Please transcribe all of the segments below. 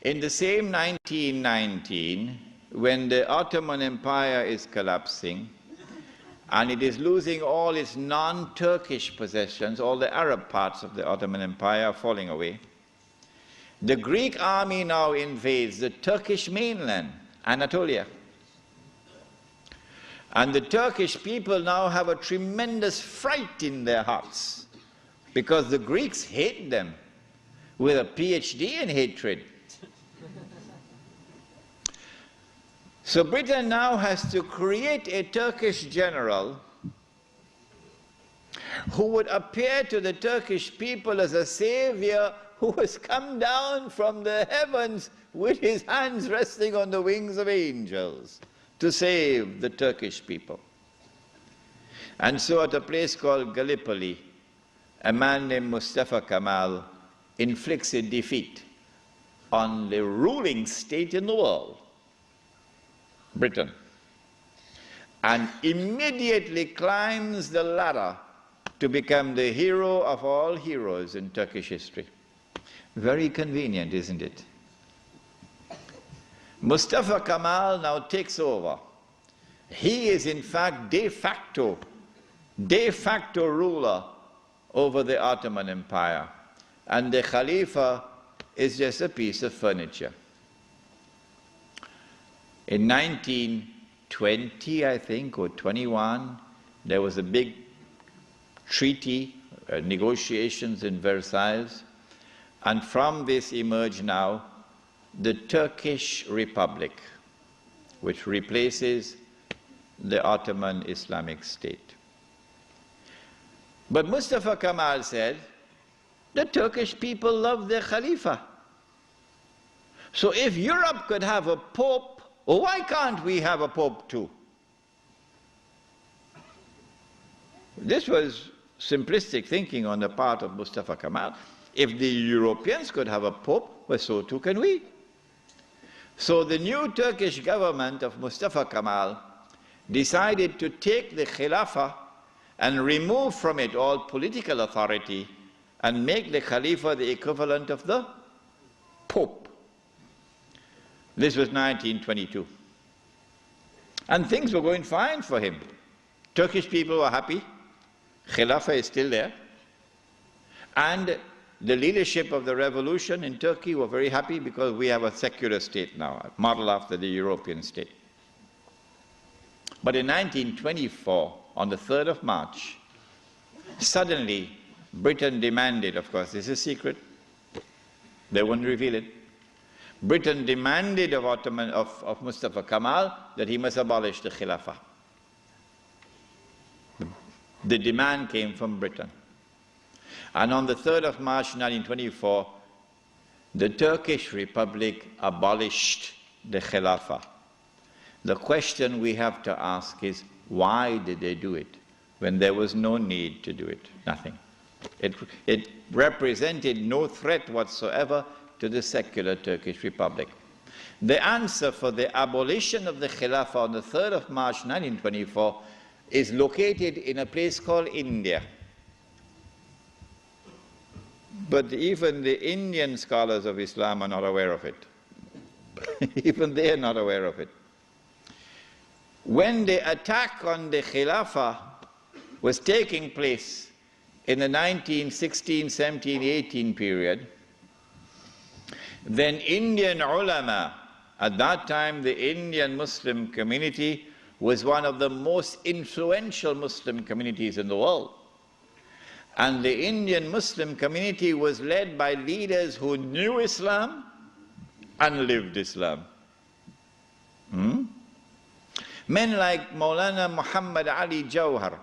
In the same 1919, when the Ottoman Empire is collapsing, and it is losing all its non-Turkish possessions, all the Arab parts of the Ottoman Empire are falling away, the Greek army now invades the Turkish mainland, Anatolia. And the Turkish people now have a tremendous fright in their hearts because the Greeks hate them with a PhD in hatred. So Britain now has to create a Turkish general who would appear to the Turkish people as a savior who has come down from the heavens with his hands resting on the wings of angels to save the Turkish people. And so at a place called Gallipoli, a man named Mustafa Kemal inflicts a defeat on the ruling state in the world, Britain, and immediately climbs the ladder to become the hero of all heroes in Turkish history. Very convenient, isn't it? Mustafa Kemal now takes over. He is in fact de facto ruler over the Ottoman Empire, and the Khalifa is just a piece of furniture. In 1920, I think, or 21, there was a big treaty, negotiations in Versailles, and from this emerged now the Turkish Republic, which replaces the Ottoman Islamic State. But Mustafa Kemal said, the Turkish people love their Khalifa. So if Europe could have a pope, why can't we have a pope too? This was simplistic thinking on the part of Mustafa Kemal. If the Europeans could have a pope, well, so too can we. So the new Turkish government of Mustafa Kemal decided to take the Khilafah and remove from it all political authority and make the Khalifa the equivalent of the Pope. This was 1922. And things were going fine for him. Turkish people were happy. Khilafah is still there. And the leadership of the revolution in Turkey were very happy because we have a secular state now, modeled after the European state. But in 1924, on the 3rd of March, suddenly Britain demanded, of course, this is secret, they wouldn't reveal it, Britain demanded of Mustafa Kemal that he must abolish the Khilafah. The demand came from Britain. And on the 3rd of March 1924, the Turkish Republic abolished the Khilafah. The question we have to ask is, why did they do it when there was no need to do it? Nothing. It represented no threat whatsoever to the secular Turkish Republic. The answer for the abolition of the Khilafah on the 3rd of March 1924 is located in a place called India. But even the Indian scholars of Islam are not aware of it. Even they are not aware of it. When the attack on the Khilafah was taking place in the 1916, 17, 18 period, then Indian ulama, at that time the Indian Muslim community was one of the most influential Muslim communities in the world. And the Indian Muslim community was led by leaders who knew Islam and lived Islam. Men like Maulana Muhammad Ali Jawhar,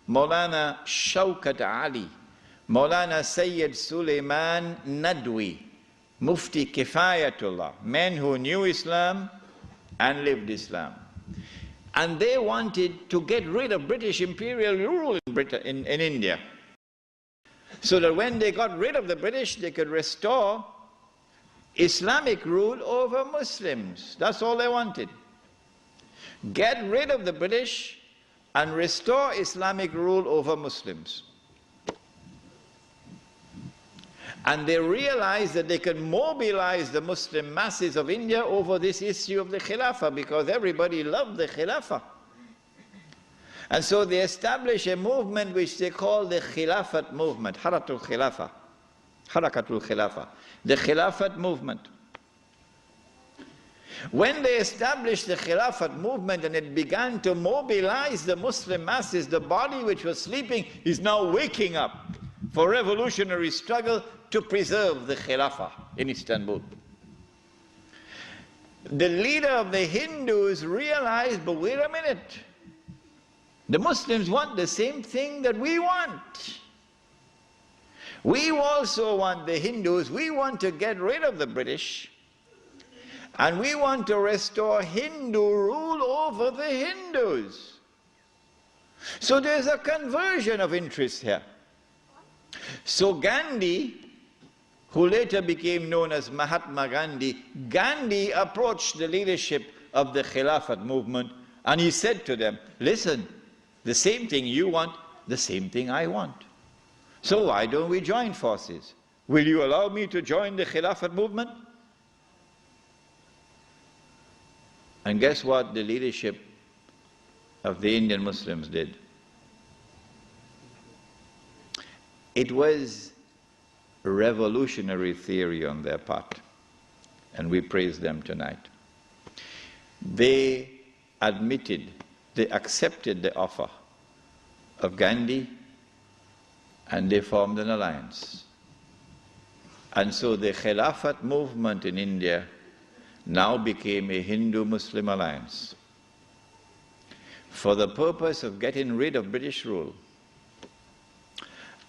Maulana Shaukat Ali, Maulana Sayyid Suleiman Nadwi, Mufti Kifayatullah, men who knew Islam and lived Islam. And they wanted to get rid of British imperial rule in India, so that when they got rid of the British, they could restore Islamic rule over Muslims. That's all they wanted. Get rid of the British and restore Islamic rule over Muslims. And they realized that they could mobilize the Muslim masses of India over this issue of the Khilafah, because everybody loved the Khilafah. And so they established a movement which they call the Khilafat movement, Harakatul Khilafah, the Khilafat movement. When they established the Khilafat movement and it began to mobilize the Muslim masses, the body which was sleeping is now waking up for revolutionary struggle to preserve the Khilafah in Istanbul. The leader of the Hindus realized, but wait a minute, the Muslims want the same thing that we want. We also want, the Hindus, we want to get rid of the British, and we want to restore Hindu rule over the Hindus. So there's a conversion of interest here. So Gandhi, who later became known as Mahatma Gandhi, Gandhi approached the leadership of the Khilafat movement and he said to them, listen, the same thing you want, the same thing I want. So why don't we join forces? Will you allow me to join the Khilafat movement? And guess what the leadership of the Indian Muslims did? It was a revolutionary theory on their part, and we praise them tonight. They admitted, they accepted the offer of Gandhi, and they formed an alliance. And so the Khilafat movement in India now became a Hindu-Muslim alliance for the purpose of getting rid of British rule.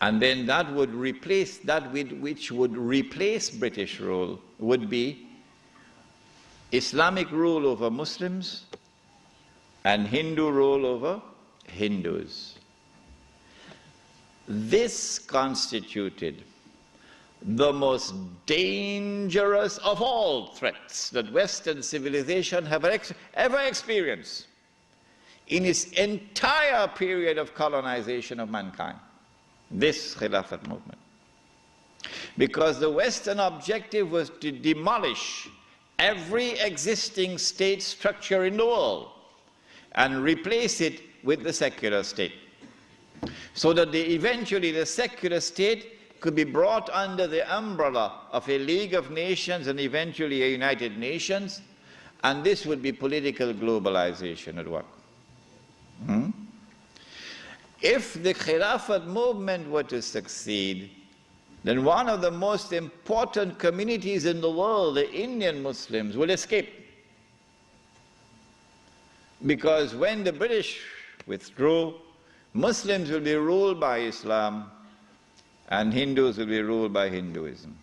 And then that would replace, that which would replace British rule would be Islamic rule over Muslims and Hindu rule over Hindus. This constituted the most dangerous of all threats that Western civilization have ever experienced in its entire period of colonization of mankind. This Khilafat movement. Because the Western objective was to demolish every existing state structure in the world and replace it with the secular state. So that eventually the secular state could be brought under the umbrella of a League of Nations and eventually a United Nations, and this would be political globalization at work. If the Khilafat movement were to succeed, then one of the most important communities in the world, the Indian Muslims, will escape. Because when the British withdrew, Muslims will be ruled by Islam and Hindus will be ruled by Hinduism.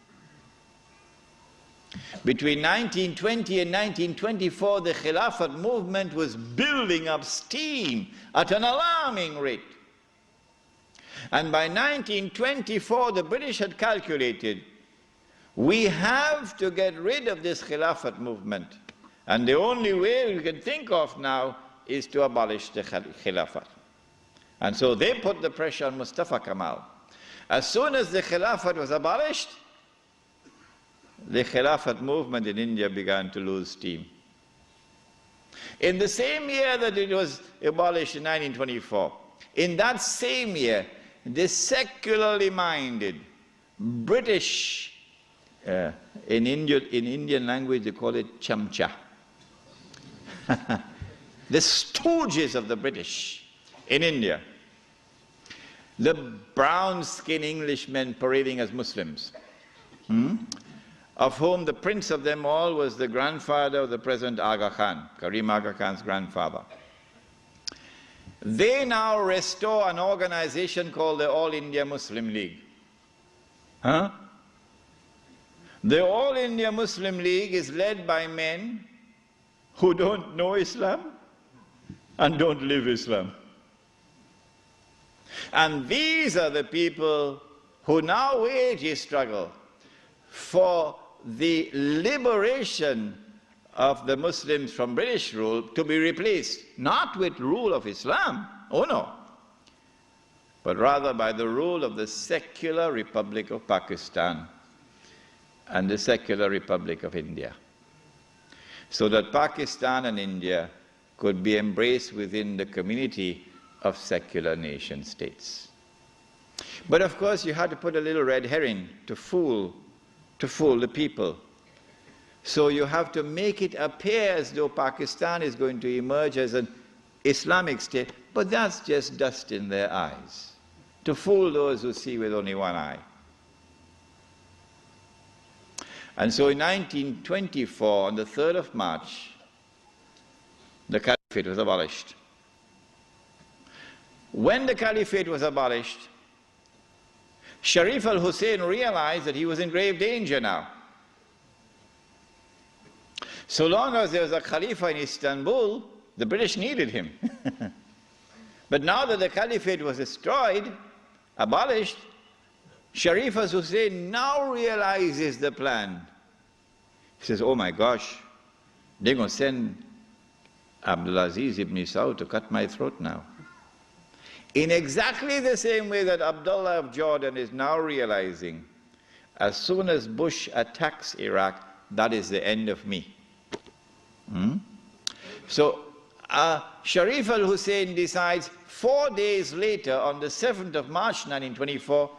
Between 1920 and 1924, the Khilafat movement was building up steam at an alarming rate. And by 1924, the British had calculated, we have to get rid of this Khilafat movement. And the only way we can think of now is to abolish the Khilafat. And so they put the pressure on Mustafa Kemal. As soon as the Khilafat was abolished, the Khilafat movement in India began to lose steam. In the same year that it was abolished in 1924, in that same year, the secularly minded British, in Indian language they call it chamcha, the stooges of the British in India, the brown-skinned Englishmen parading as Muslims, of whom the prince of them all was the grandfather of the present Aga Khan, Karim Aga Khan's grandfather. They now restore an organization called the All India Muslim League. The All India Muslim League is led by men who don't know Islam and don't live Islam. And these are the people who now wage a struggle for the liberation of the Muslims from British rule to be replaced, not with rule of Islam, oh no, but rather by the rule of the secular Republic of Pakistan, and the secular Republic of India, so that Pakistan and India could be embraced within the community of secular nation states. But of course you had to put a little red herring to fool the people. So you have to make it appear as though Pakistan is going to emerge as an Islamic state, but that's just dust in their eyes, to fool those who see with only one eye. And so in 1924, on the 3rd of March, the Caliphate was abolished. When the Caliphate was abolished, Sharif al-Hussein realized that he was in grave danger now. So long as there was a Khalifah in Istanbul, the British needed him. But now that the Caliphate was destroyed, abolished, Sharif al-Hussein now realizes the plan. He says, oh my gosh, they're going to send Abdulaziz ibn Saud to cut my throat now. In exactly the same way that Abdullah of Jordan is now realizing, as soon as Bush attacks Iraq, that is the end of me. So Sharif al-Hussein decides 4 days later, on the 7th of March 1924,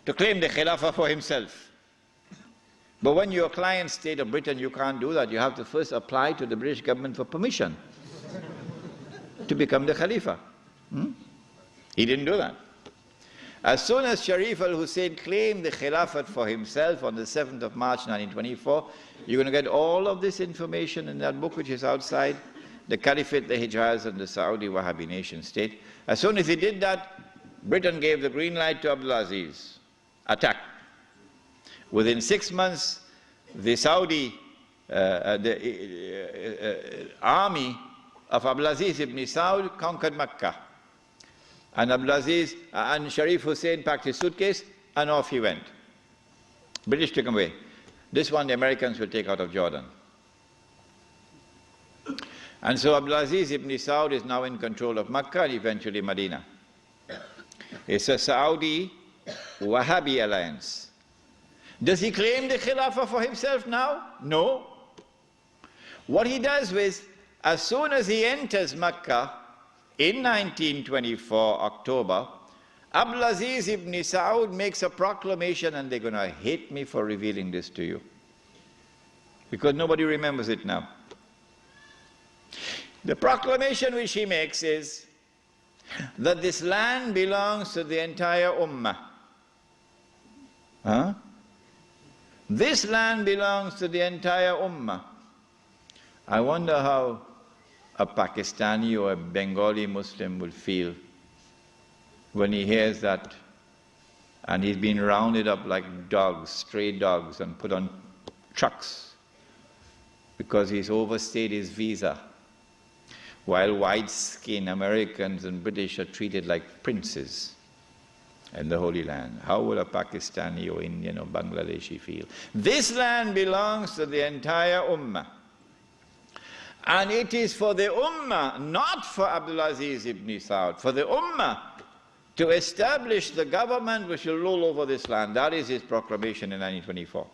to claim the Khilafah for himself. But when you're a client state of Britain, you can't do that. You have to first apply to the British government for permission to become the Khalifa. He didn't do that. As soon as Sharif al-Hussein claimed the Khilafat for himself on the 7th of March 1924, you're going to get all of this information in that book which is outside, the Caliphate, the Hijaz, and the Saudi Wahhabi nation state. As soon as he did that, Britain gave the green light to Abdulaziz. Attack. Within 6 months, the Saudi army of Abdulaziz ibn Saud conquered Mecca. And Abdulaziz and Sharif Hussein packed his suitcase and off he went. British took him away. This one the Americans will take out of Jordan. And so Abdulaziz ibn Saud is now in control of Mecca and eventually Medina. It's a Saudi Wahhabi alliance. Does he claim the Khilafah for himself now? No. What he does is, as soon as he enters Mecca, in 1924, October, Abdulaziz ibn Saud makes a proclamation, and they're going to hate me for revealing this to you, because nobody remembers it now. The proclamation which he makes is that this land belongs to the entire Ummah. This land belongs to the entire Ummah. I wonder how a Pakistani or a Bengali Muslim will feel when he hears that, and he's been rounded up like dogs, stray dogs, and put on trucks because he's overstayed his visa, while white-skinned Americans and British are treated like princes in the Holy Land. How will a Pakistani or Indian or Bangladeshi feel? This land belongs to the entire Ummah. And it is for the Ummah, not for Abdulaziz ibn Saud, for the Ummah to establish the government which will rule over this land. That is his proclamation in 1924.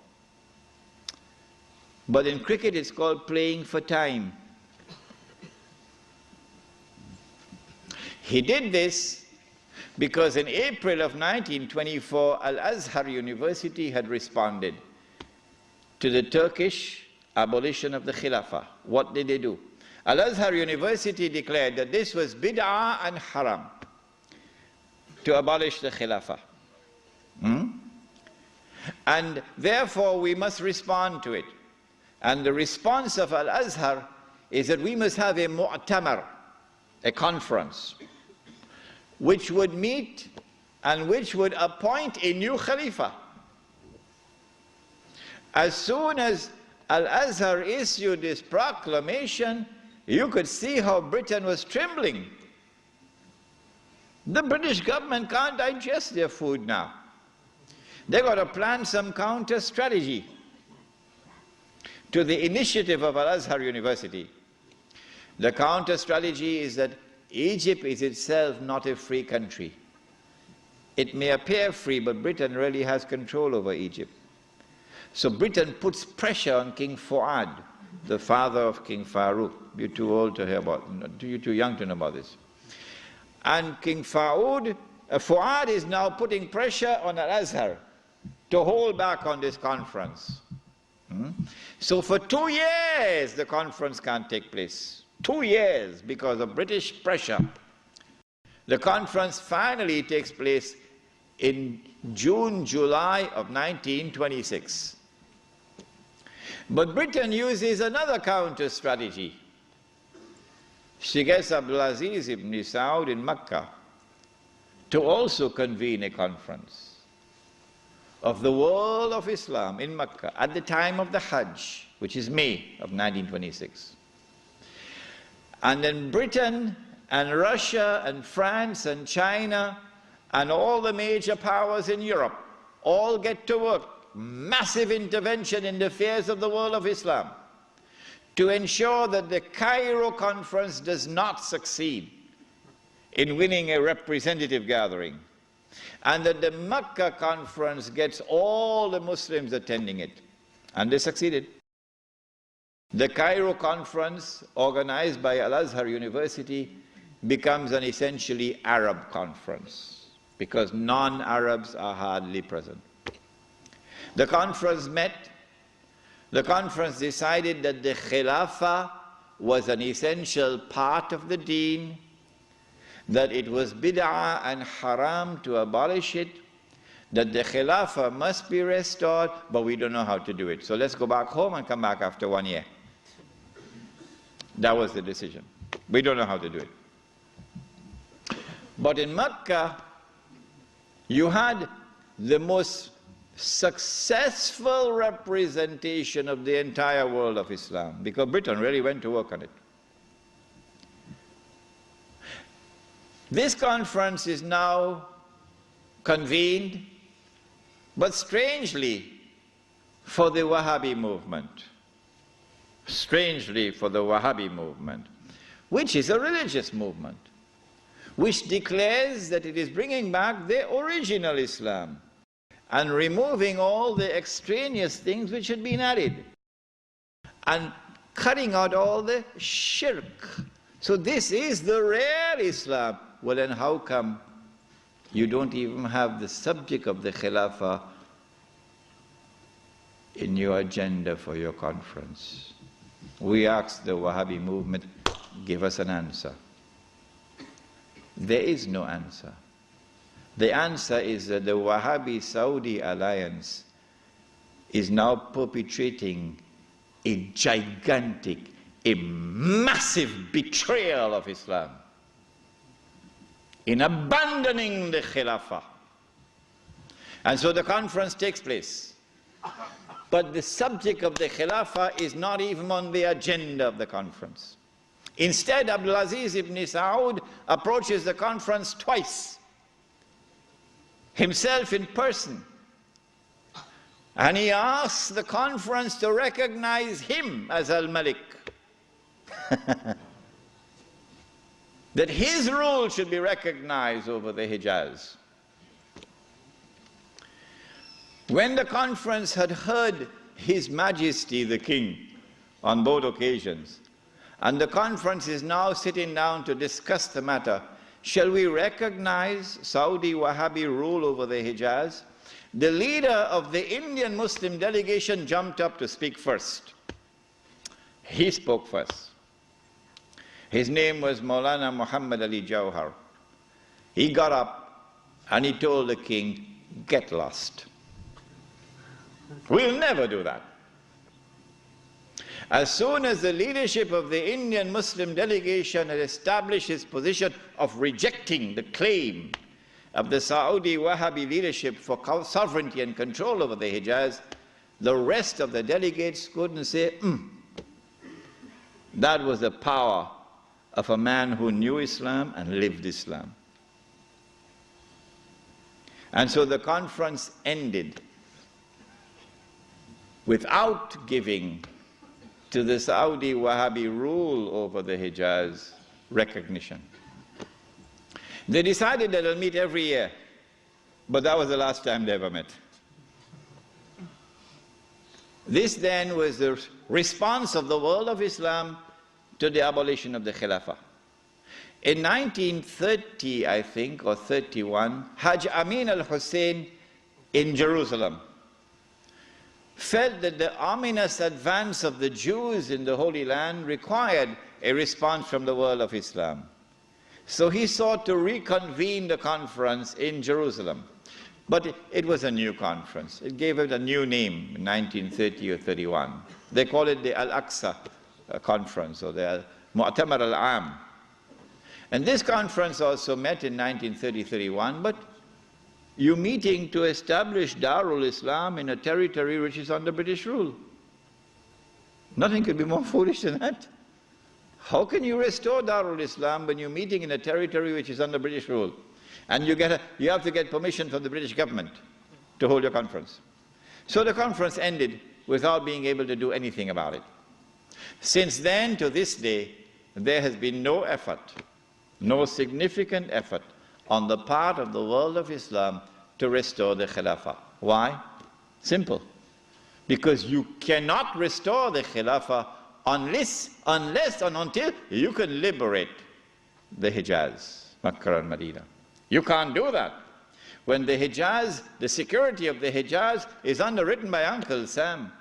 But in cricket it's called playing for time. He did this because in April of 1924, Al-Azhar University had responded to the Turkish abolition of the Khilafah. What did they do? Al-Azhar University declared that this was bid'ah and haram to abolish the Khilafah. And therefore we must respond to it. And the response of Al-Azhar is that we must have a mu'tamar, a conference, which would meet and which would appoint a new Khalifa. As soon as Al-Azhar issued this proclamation, you could see how Britain was trembling. The British government can't digest their food now. They've got to plan some counter strategy to the initiative of Al-Azhar University. The counter strategy is that Egypt is itself not a free country. It may appear free, but Britain really has control over Egypt. So Britain puts pressure on King Fuad, the father of King Farouk. You're too old to hear about, you're too young to know about this. And King Fuad is now putting pressure on Al-Azhar to hold back on this conference. So for 2 years the conference can't take place. 2 years because of British pressure. The conference finally takes place in June, July of 1926. But Britain uses another counter strategy. She gets Abdulaziz ibn Saud in Mecca to also convene a conference of the world of Islam in Mecca at the time of the Hajj, which is May of 1926. And then Britain and Russia and France and China and all the major powers in Europe all get to work. Massive intervention in the affairs of the world of Islam to ensure that the Cairo conference does not succeed in winning a representative gathering, and that the Mecca conference gets all the Muslims attending it. And they succeeded. The Cairo conference, organized by Al-Azhar University, becomes an essentially Arab conference because non-Arabs are hardly present. The conference met. The conference decided that the Khalifah was an essential part of the deen, that it was bid'ah and haram to abolish it, that the Khalifah must be restored, but we don't know how to do it. So let's go back home and come back after 1 year. That was the decision. We don't know how to do it. But in Mecca, you had the most successful representation of the entire world of Islam, because Britain really went to work on it. This conference is now convened, but strangely for the Wahhabi movement. Strangely for the Wahhabi movement, which is a religious movement, which declares that it is bringing back the original Islam and removing all the extraneous things which had been added and cutting out all the shirk. So this is the real Islam. Well, then how come you don't even have the subject of the Khilafah in your agenda for your conference? We asked the Wahhabi movement, give us an answer. There is no answer. The answer is that the Wahhabi-Saudi alliance is now perpetrating a gigantic, a massive betrayal of Islam in abandoning the Khilafah. And so the conference takes place. But the subject of the Khilafah is not even on the agenda of the conference. Instead, Abdulaziz ibn Saud approaches the conference twice, himself in person, and he asks the conference to recognize him as Al-Malik. That his rule should be recognized over the Hijaz. When the conference had heard His Majesty the King on both occasions, and the conference is now sitting down to discuss the matter, shall we recognize Saudi Wahhabi rule over the Hijaz? The leader of the Indian Muslim delegation jumped up to speak first. He spoke first. His name was Maulana Muhammad Ali Jawhar. He got up and he told the king, get lost. We'll never do that. As soon as the leadership of the Indian Muslim delegation had established its position of rejecting the claim of the Saudi Wahhabi leadership for sovereignty and control over the Hijaz, the rest of the delegates couldn't say, That was the power of a man who knew Islam and lived Islam. And so the conference ended without giving to the Saudi Wahhabi rule over the Hijaz recognition. They decided that they'll meet every year, but that was the last time they ever met. This then was the response of the world of Islam to the abolition of the Khilafah. In 1930, I think, or 31, Hajj Amin al-Hussein in Jerusalem felt that the ominous advance of the Jews in the Holy Land required a response from the world of Islam. So he sought to reconvene the conference in Jerusalem. But it was a new conference. It gave it a new name in 1930 or 31. They call it the Al-Aqsa Conference, or the Mu'tamar al-Am. And this conference also met in 1930-31, but you're meeting to establish Darul Islam in a territory which is under British rule. Nothing could be more foolish than that. How can you restore Darul Islam when you're meeting in a territory which is under British rule? And you have to get permission from the British government to hold your conference. So the conference ended without being able to do anything about it. Since then to this day, there has been no effort, no significant effort on the part of the world of Islam to restore the Khilafah. Why? Simple. Because you cannot restore the Khilafah unless and until you can liberate the Hijaz, Makkah and Medina. You can't do that. When the Hijaz, the security of the Hijaz is underwritten by Uncle Sam,